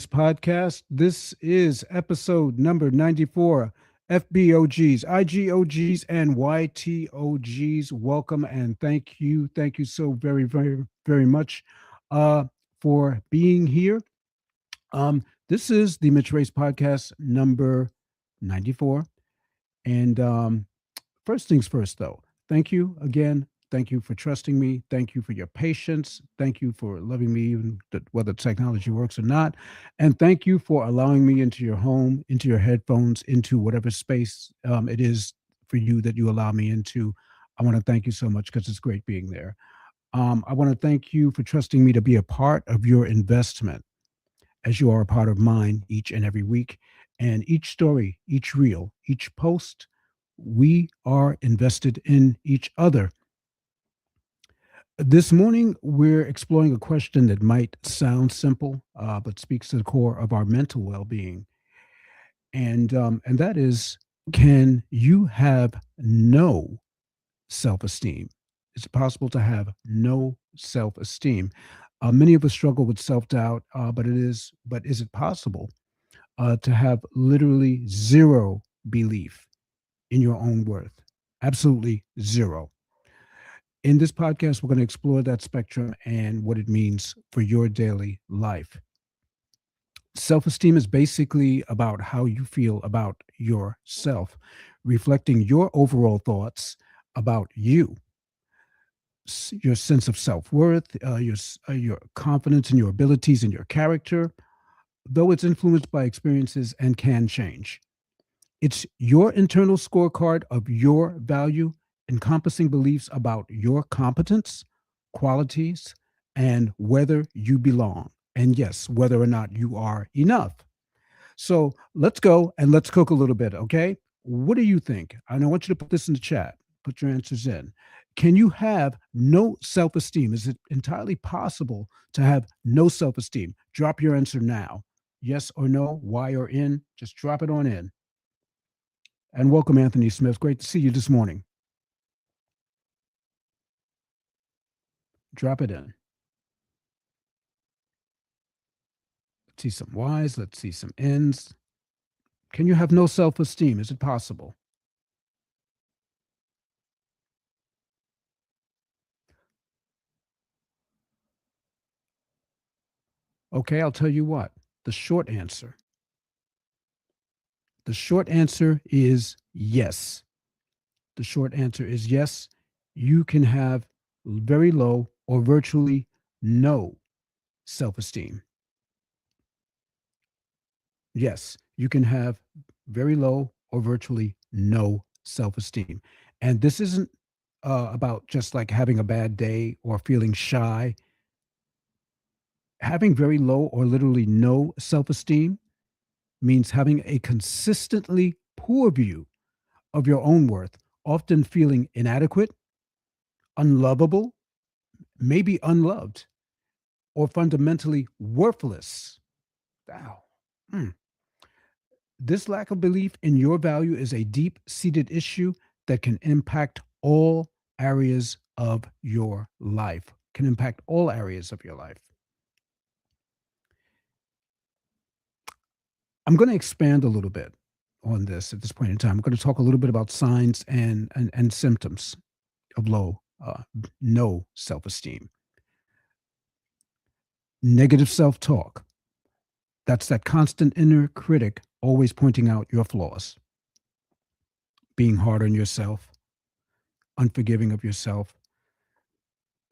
podcast. This is episode number 94. FBOGs, IGOGs, and YTOGs. Welcome and thank you. Thank you so very, very, very much uh, for being here. This is the Mitch Race podcast number 94. And First things first, though, thank you again. Thank you for trusting me. Thank you for your patience. Thank you for loving me, even whether technology works or not. And thank you for allowing me into your home, into your headphones, into whatever space it is for you that you allow me into. I want to thank you so much because it's great being there. I want to thank you for trusting me to be a part of your investment as you are a part of mine each and every week. And each story, each reel, each post, we are invested in each other. This morning, we're exploring a question that might sound simple, but speaks to the core of our mental well being. And that is, can you have no self esteem? Is it possible to have no self esteem? Many of us struggle with self doubt, but is it possible to have literally zero belief in your own worth? Absolutely zero. In this podcast, we're going to explore that spectrum and what it means for your daily life. Self esteem is basically about how you feel about yourself, reflecting your overall thoughts about you, your sense of self worth, your confidence in your abilities and your character, though it's influenced by experiences and can change. It's your internal scorecard of your value, encompassing beliefs about your competence, qualities, and whether you belong. And yes, whether or not you are enough. So let's go and let's cook a little bit, okay? What do you think? And I want you to put this in the chat, put your answers in. Can you have no self esteem? Is it entirely possible to have no self esteem? Drop your answer now. Yes or no, Y or in, just drop it on in. And welcome, Anthony Smith. Great to see you this morning. Drop it in. Let's see some Y's. Let's see some N's. Can you have no self esteem? Is it possible? Okay, I'll tell you what. The short answer. The short answer is yes. The short answer is yes. You can have very low or virtually no self esteem. Yes, you can have very low or virtually no self esteem. And this isn't about just like having a bad day or feeling shy. Having very low or literally no self esteem means having a consistently poor view of your own worth, often feeling inadequate, unlovable, maybe unloved, or fundamentally worthless. Wow. Mm. This lack of belief in your value is a deep seated issue that can impact all areas of your life, can impact all areas of your life. I'm going to expand a little bit on this at this point in time. I'm going to talk a little bit about signs and symptoms of no self esteem. Negative self talk. That's that constant inner critic always pointing out your flaws, being hard on yourself, unforgiving of yourself,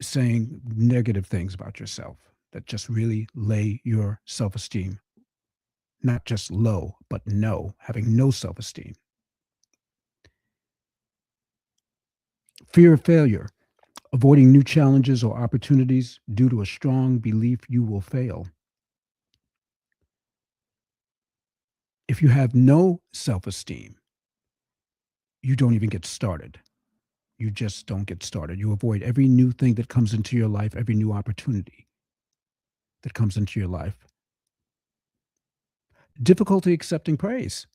saying negative things about yourself that just really lay your self esteem, not just low, but no, having no self esteem. Fear of failure, avoiding new challenges or opportunities due to a strong belief you will fail. If you have no self esteem, you don't even get started. You just don't get started. You avoid every new thing that comes into your life, every new opportunity that comes into your life. Difficulty accepting praise.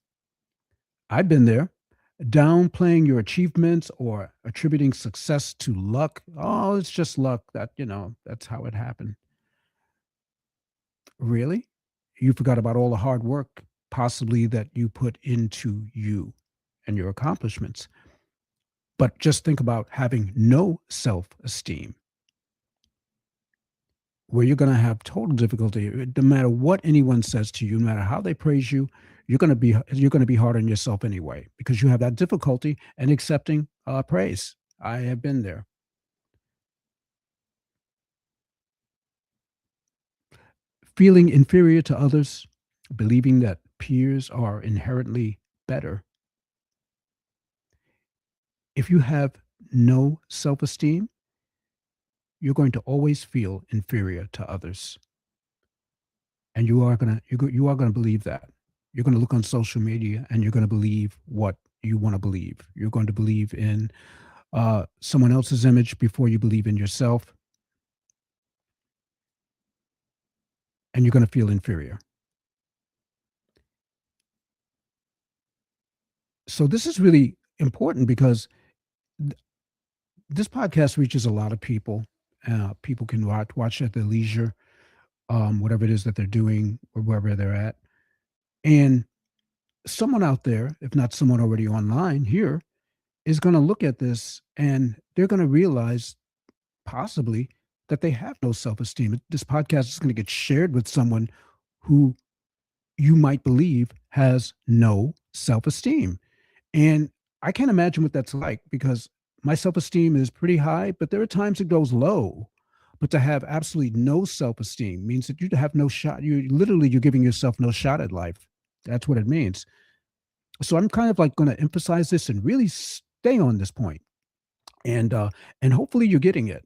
I've been there. Downplaying your achievements or attributing success to luck. Oh, it's just luck. That's how it happened. Really? You forgot about all the hard work possibly that you put into you and your accomplishments. But just think about having no self esteem, where you're going to have total difficulty. No matter what anyone says to you, no matter how they praise you, you're going to be hard on yourself anyway because you have that difficulty in accepting praise. I have been there. Feeling inferior to others, believing that peers are inherently better. If you have no self esteem, you're going to always feel inferior to others. And you are gonna believe that. You're gonna look on social media and you're gonna believe what you want to believe. You're going to believe in someone else's image before you believe in yourself, and you're going to feel inferior. So this is really important because th- this podcast reaches a lot of people. People can watch at their leisure, whatever it is that they're doing or wherever they're at. And someone out there, if not someone already online here, is going to look at this and they're going to realize possibly that they have no self-esteem. This podcast is going to get shared with someone who you might believe has no self-esteem. And I can't imagine what that's like because my self-esteem is pretty high, but there are times it goes low. But to have absolutely no self-esteem means that you have no shot. You're giving yourself no shot at life. That's what it means. So I'm kind of like going to emphasize this and really stay on this point. And hopefully you're getting it.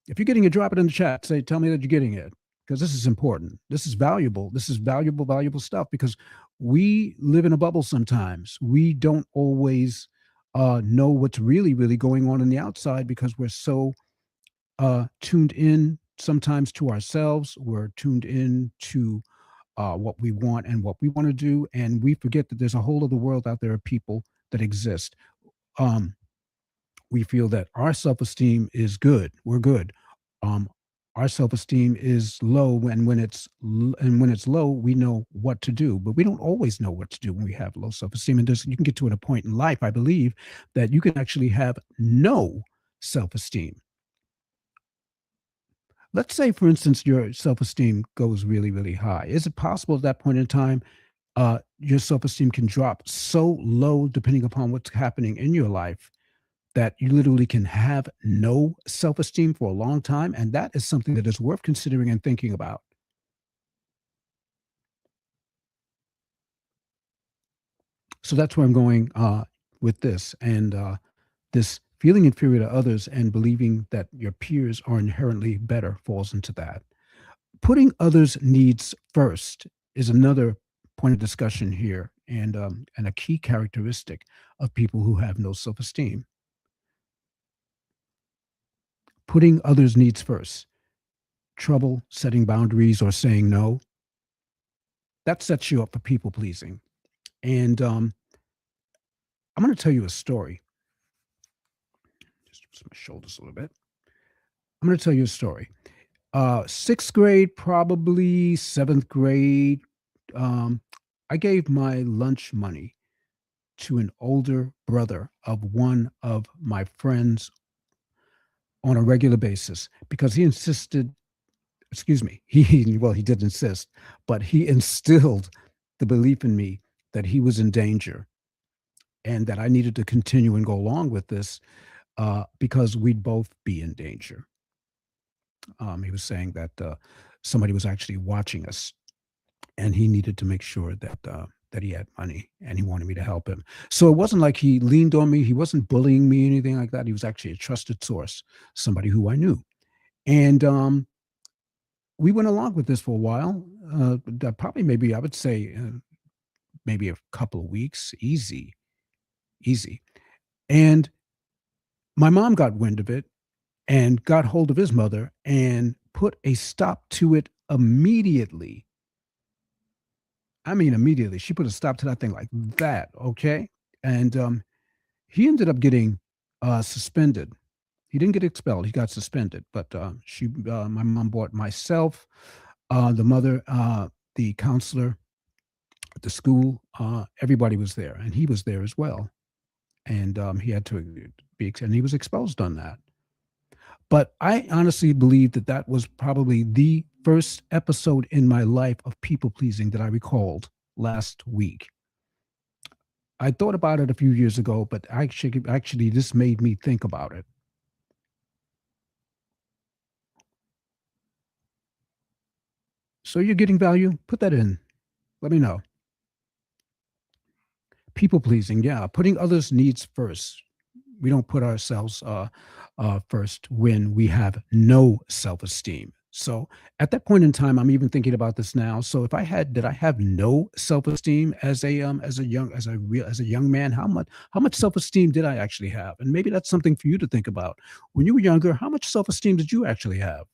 If you're getting it, drop it in the chat. Say, tell me that you're getting it because this is important. This is valuable. This is valuable, valuable stuff because we live in a bubble sometimes. We don't always know what's really, really going on in the outside because we're so tuned in sometimes to ourselves. We're tuned in to what we want and what we want to do. And we forget that there's a whole other world out there of people that exist. Um, we feel that our self-esteem is good. We're good. Um, our self-esteem is low, and when it's low, we know what to do, but we don't always know what to do when we have low self-esteem. And you can get to a point in life, I believe, that you can actually have no self-esteem. Let's say, for instance, your self-esteem goes really, really high. Is it possible at that point in time your self-esteem can drop so low, depending upon what's happening in your life, that you literally can have no self-esteem for a long time, and that is something that is worth considering and thinking about. So that's where I'm going with this, and this feeling inferior to others and believing that your peers are inherently better falls into that. Putting others' needs first is another point of discussion here, and a key characteristic of people who have no self-esteem. Putting others' needs first, trouble setting boundaries or saying no, that sets you up for people pleasing. And I'm going to tell you a story. Just my shoulders a little bit. I'm going to tell you a story. Sixth grade, probably seventh grade. Um, I gave my lunch money to an older brother of one of my friends on a regular basis because he insisted. Excuse me. He did insist, but he instilled the belief in me that he was in danger and that I needed to continue and go along with this because we'd both be in danger. He was saying that somebody was actually watching us, and he needed to make sure that he had money, and he wanted me to help him. So it wasn't like he leaned on me. He wasn't bullying me, anything like that. He was actually a trusted source, somebody who I knew, and we went along with this for a while. Probably maybe I would say maybe a couple of weeks, easy, easy. And my mom got wind of it and got hold of his mother and put a stop to it immediately. I mean, immediately. She put a stop to that thing like that. Okay. And he ended up getting suspended. He didn't get expelled. He got suspended. But my mom bought myself, the mother. the counselor at the school, everybody was there, and he was there as well. And he had to and he was exposed on that. But I honestly believe that that was probably the first episode in my life of people pleasing that I recalled last week. I thought about it a few years ago, but actually, this made me think about it. So you're getting value? Put that in. Let me know. People pleasing, yeah, putting others' needs first. We don't put ourselves first when we have no self-esteem. So at that point in time, I'm even thinking about this now. So if I had, did I have no self-esteem as a young man? How much self-esteem did I actually have? And maybe that's something for you to think about. When you were younger, how much self-esteem did you actually have?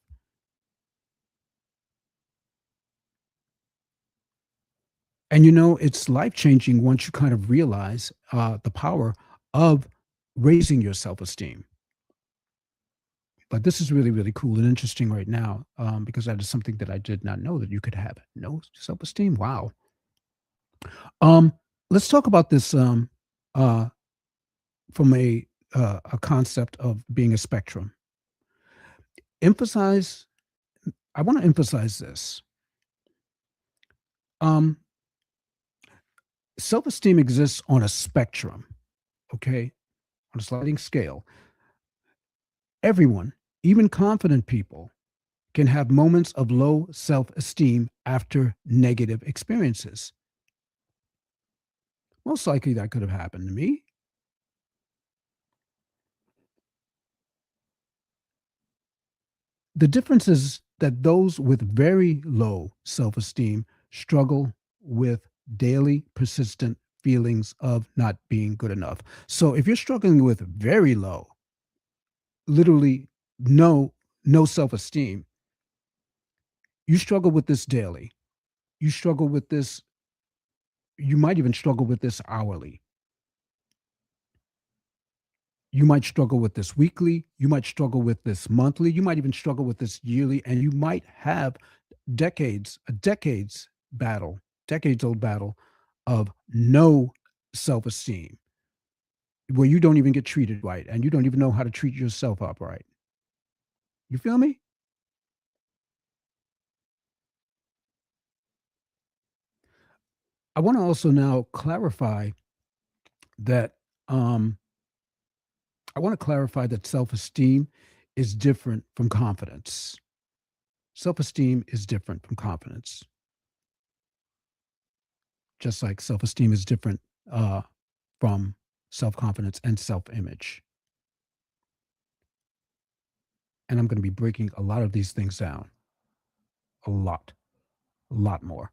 And it's life changing once you kind of realize the power of raising your self-esteem. But this is really, really cool and interesting right now, because that is something that I did not know that you could have no self-esteem. Wow. Um, let's talk about this uh, from a concept of being a spectrum. Emphasize. I want to emphasize this. Um, Self-esteem exists on a spectrum. Okay, on a sliding scale. Everyone, even confident people, can have moments of low self-esteem after negative experiences. Most likely that could have happened to me. The difference is that those with very low self esteem struggle with daily persistent feelings of not being good enough. So if you're struggling with very low, literally no self esteem, you struggle with this daily. You struggle with this, you might even struggle with this hourly. You might struggle with this weekly. You might struggle with this monthly. You might even struggle with this yearly. And you might have a battle, decades old battle of no self esteem where you don't even get treated right and you don't even know how to treat yourself up right. You feel me? I want to also now clarify that um, I want to clarify that self esteem is different from confidence. Self esteem is different from confidence, just like self esteem is different uh, from self confidence and self image. And I'm going to be breaking a lot of these things down, a lot more.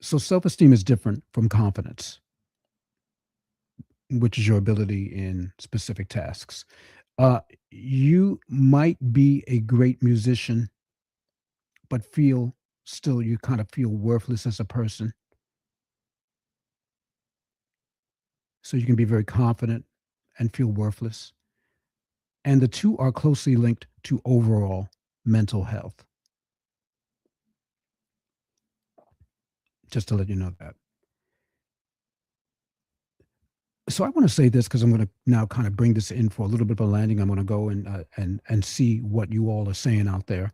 So self esteem is different from confidence, which is your ability in specific tasks. You might be a great musician, but you kind of feel worthless as a person. So you can be very confident and feel worthless. And the two are closely linked to overall mental health, just to let you know that. So I want to say this because I'm going to now kind of bring this in for a little bit of a landing. I'm going to go and see what you all are saying out there.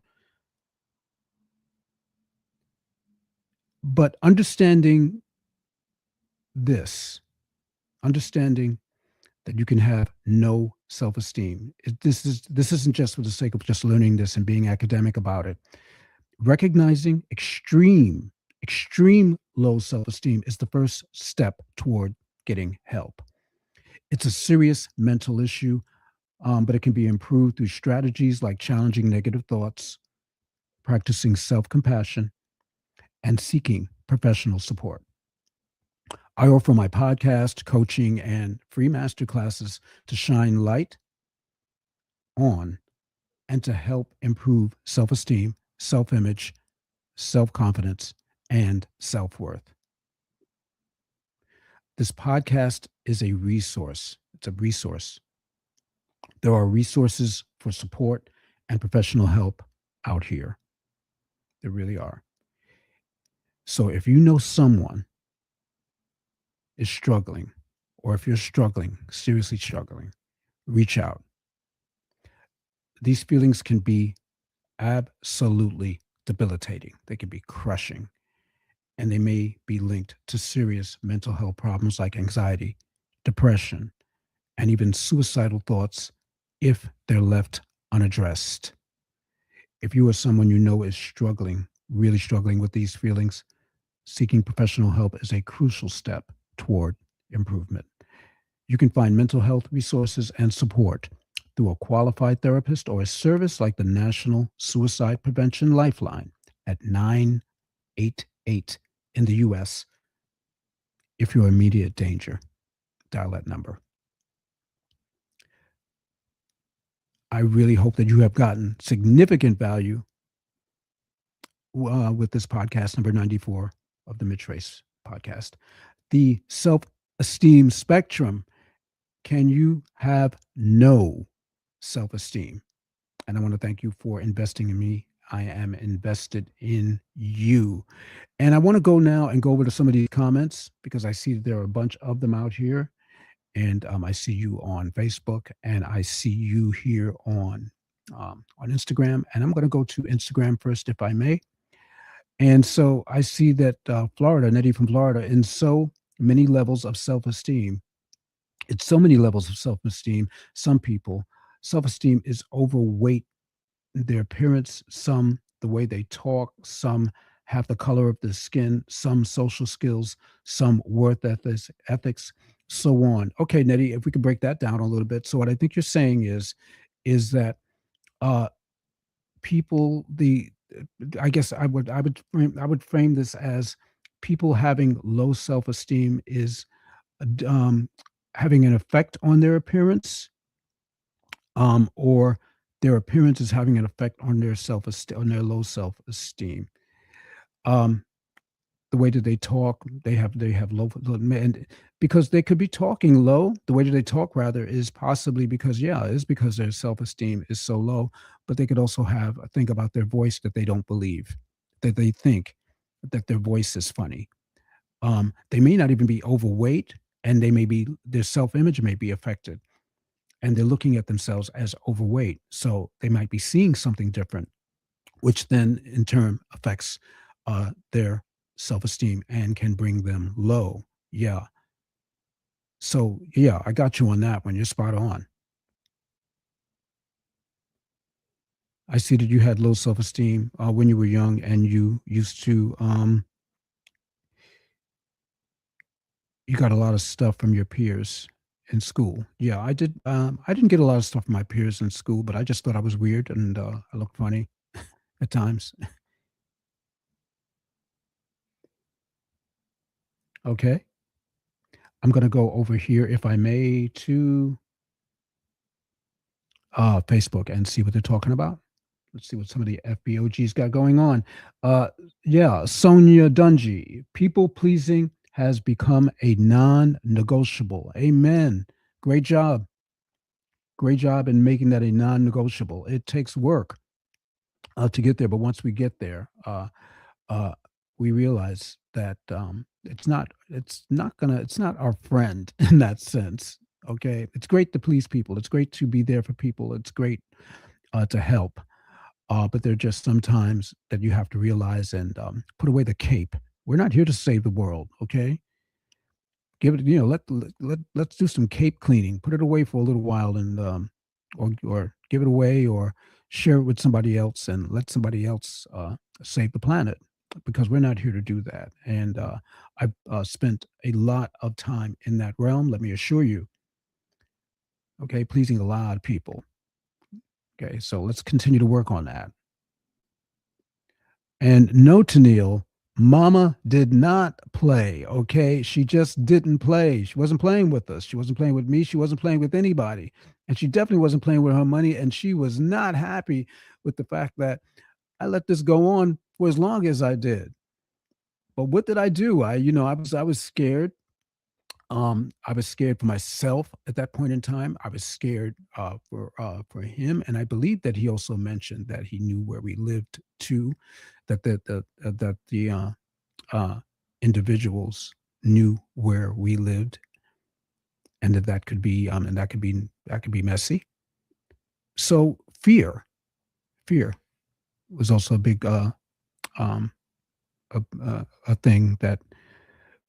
But this, understanding that you can have no self-esteem. This isn't just for the sake of just learning this and being academic about it. Recognizing extreme low self-esteem is the first step toward getting help. It's a serious mental issue, but it can be improved through strategies like challenging negative thoughts, practicing self-compassion, and seeking professional support. I offer my podcast, coaching, and free master classes to shine light on and to help improve self esteem, self image, self confidence, and self worth. This podcast is a resource. It's a resource. There are resources for support and professional help out here. There really are. So if you know someone is struggling, or if you're struggling, seriously struggling, reach out. These feelings can be absolutely debilitating. They can be crushing, and they may be linked to serious mental health problems like anxiety, depression, and even suicidal thoughts if they're left unaddressed. If you are someone you know is struggling, really struggling with these feelings, seeking professional help is a crucial step toward improvement. You can find mental health resources and support through a qualified therapist or a service like the National Suicide Prevention Lifeline at 988 in the US. If you're in immediate danger, dial that number. I really hope that you have gotten significant value with this podcast, number 94 of the Mid Trace podcast. The self esteem spectrum. Can you have no self esteem? And I want to thank you for investing in me. I am invested in you. And I want to go now and go over to some of these comments because I see that there are a bunch of them out here. And I see you on Facebook, and I see you here on Instagram. And I'm going to go to Instagram first, if I may. And so I see that Florida, Nettie from Florida, in so many levels of self esteem. It's so many levels of self esteem. Some people, self esteem is overweight, their appearance, some the way they talk, some have the color of the skin, some social skills, some worth ethics, so on. Okay, Nettie, if we could break that down a little bit. So what I think you're saying is that uh, people, the I guess I would frame this as people having low self esteem is um, having an effect on their appearance, or their appearance is having an effect on their self esteem, on their low self esteem. Um, the way that they talk, they have low, and because they could be talking low, the way that they talk rather is possibly because it's because their self esteem is so low, but they could also have a thing about their voice that they don't believe, that they think that their voice is funny. They may not even be overweight, and their self image may be affected, and they're looking at themselves as overweight. So they might be seeing something different, which then in turn affects their self esteem and can bring them low. Yeah. So, yeah, I got you on that one. You're spot on. I see that you had low self esteem when you were young, and you got a lot of stuff from your peers in school. Yeah, I did. I didn't get a lot of stuff from my peers in school, but I just thought I was weird and I looked funny at times. Okay. I'm going to go over here, if I may, to Facebook and see what they're talking about. Let's see what some of the FBOGs got going on. Uh, yeah, Sonia Dungy. People pleasing has become a non negotiable. Amen. Great job. Great job in making that a non negotiable. It takes work to get there, but once we get there, uh, we realize that it's not our friend in that sense. Okay, it's great to please people. It's great to be there for people. It's great to help. But there are just sometimes that you have to realize and put away the cape. We're not here to save the world. Okay, give it. Let's do some cape cleaning. Put it away for a little while, and or give it away, or share it with somebody else, and let somebody else save the planet, because we're not here to do that. And I've spent a lot of time in that realm. Let me assure you. Okay, pleasing a lot of people. Okay, so let's continue to work on that. And no, Tennille, Mama did not play. Okay. She just didn't play. She wasn't playing with us. She wasn't playing with me. She wasn't playing with anybody. And she definitely wasn't playing with her money. And she was not happy with the fact that I let this go on for as long as I did. But what did I do? I was scared. I was scared for myself at that point in time. I was scared for him, and I believe that he also mentioned that he knew where we lived too, that the uh, individuals knew where we lived, and that could be messy. So fear was also a big um, a thing that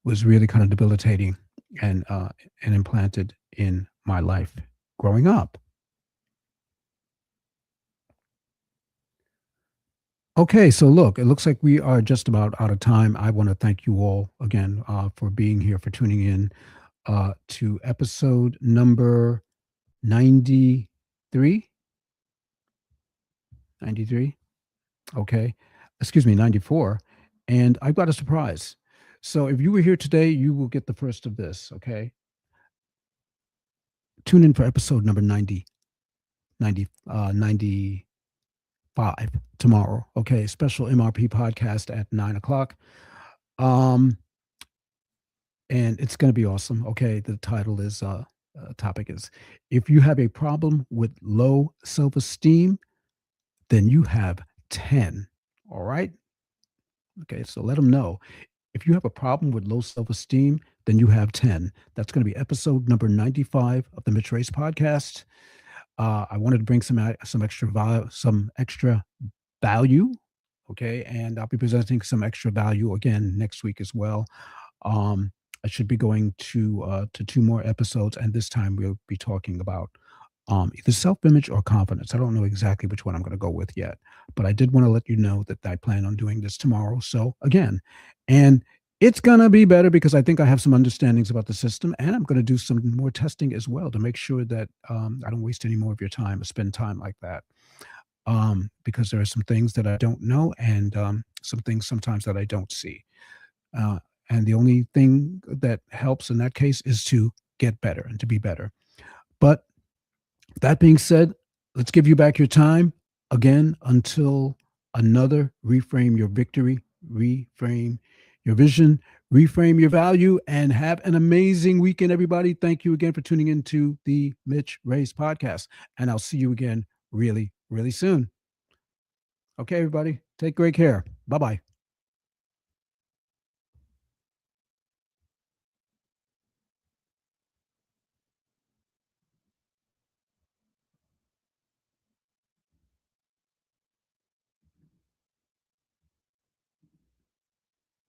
was really kind of debilitating and implanted in my life growing up. Okay, so look, it looks like we are just about out of time. I want to thank you all again for being here, for tuning in to episode number 93. 93. Okay. Excuse me, 94. And I've got a surprise. So if you were here today, you will get the first of this. Okay. Tune in for episode number 95 tomorrow. Okay. Special MRP podcast at 9 o'clock. Um, and it's going to be awesome. Okay. The title is, topic is, if you have a problem with low self esteem, then you have 10. All right. Okay. So let them know. If you have a problem with low self esteem, then you have 10. That's going to be episode number 95 of the Mitch Race podcast. I wanted to bring some extra value. Okay. And I'll be presenting some extra value again next week as well. Um, I should be going to two more episodes, and this time we'll be talking about either self-image or confidence. I don't know exactly which one I'm going to go with yet, but I did want to let you know that I plan on doing this tomorrow. So again, and it's going to be better because I think I have some understandings about the system, and I'm going to do some more testing as well to make sure that I don't waste any more of your time or spend time like that. Because there are some things that I don't know, and some things sometimes that I don't see. Uh, and the only thing that helps in that case is to get better and to be better. But that being said, let's give you back your time again until another reframe your victory, reframe your vision, reframe your value, and have an amazing weekend, everybody. Thank you again for tuning into the Mitch Race podcast. And I'll see you again really, really soon. Okay, everybody, take great care. Bye bye.